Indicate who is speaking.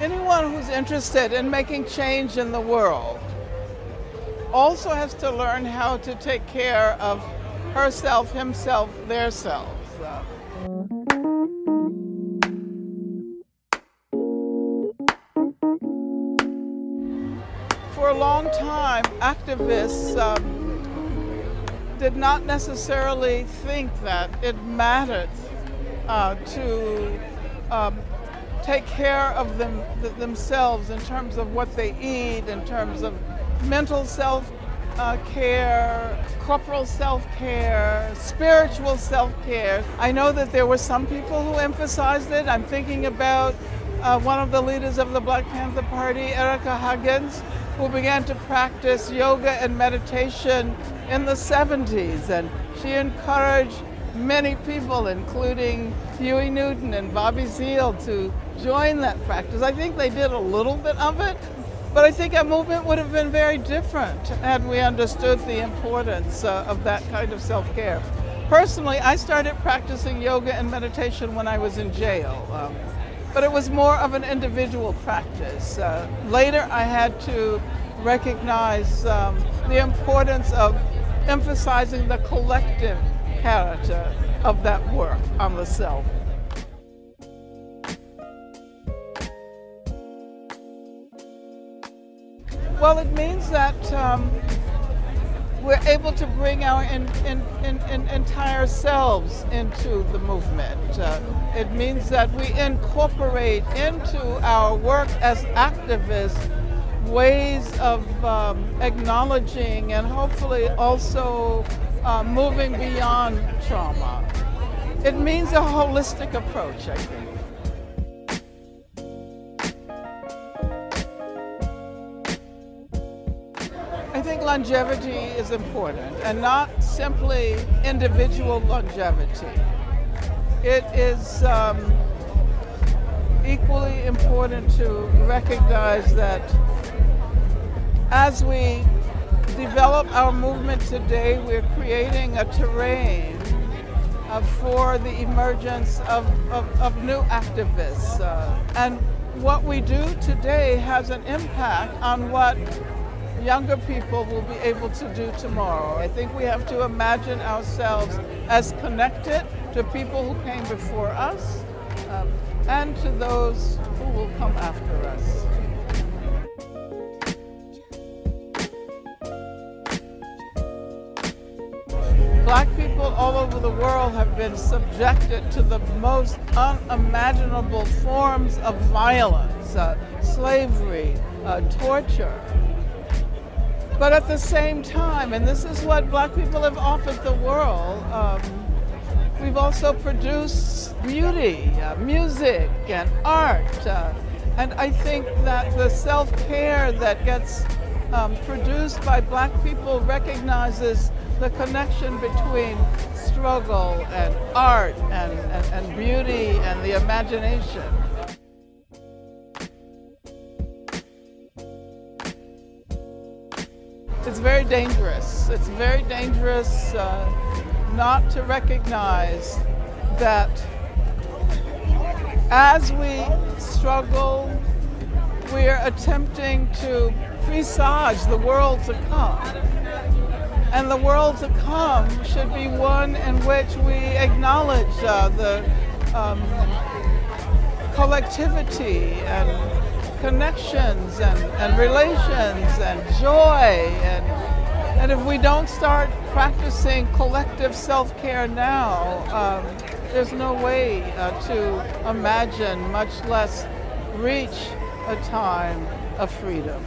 Speaker 1: Anyone who's interested in making change in the world also has to learn how to take care of herself, himself, their selves. For a long time, activists did not necessarily think that it mattered to take care of themselves in terms of what they eat, in terms of mental self-care, corporal self-care, spiritual self-care. I know that there were some people who emphasized it. I'm thinking about one of the leaders of the Black Panther Party, Erica Huggins, who began to practice yoga and meditation in the 70s. And she encouraged many people, including Huey Newton and Bobby Seale, to join that practice. I think they did a little bit of it, but I think our movement would have been very different had we understood the importance of that kind of self-care. Personally, I started practicing yoga and meditation when I was in jail, but it was more of an individual practice. Later, I had to recognize the importance of emphasizing the collective character of that work on the self. Well, it means that we're able to bring our entire selves into the movement. It means that we incorporate into our work as activists ways of acknowledging and hopefully also moving beyond trauma. It means a holistic approach, I think. I think longevity is important, and not simply individual longevity. It is equally important to recognize that as we develop our movement today, we're creating a terrain for the emergence of new activists. And what we do today has an impact on what younger people will be able to do tomorrow. I think we have to imagine ourselves as connected to people who came before us and to those who will come after us. Black people all over the world have been subjected to the most unimaginable forms of violence, slavery, torture. But at the same time, and this is what Black people have offered the world, we've also produced beauty, music, and art. And I think that the self-care that gets produced by Black people recognizes the connection between struggle and art and beauty and the imagination. It's very dangerous. It's very dangerous not to recognize that as we struggle, we're attempting to presage the world to come. And the world to come should be one in which we acknowledge the collectivity and connections and relations and joy. And if we don't start practicing collective self-care now, there's no way to imagine, much less reach a time of freedom.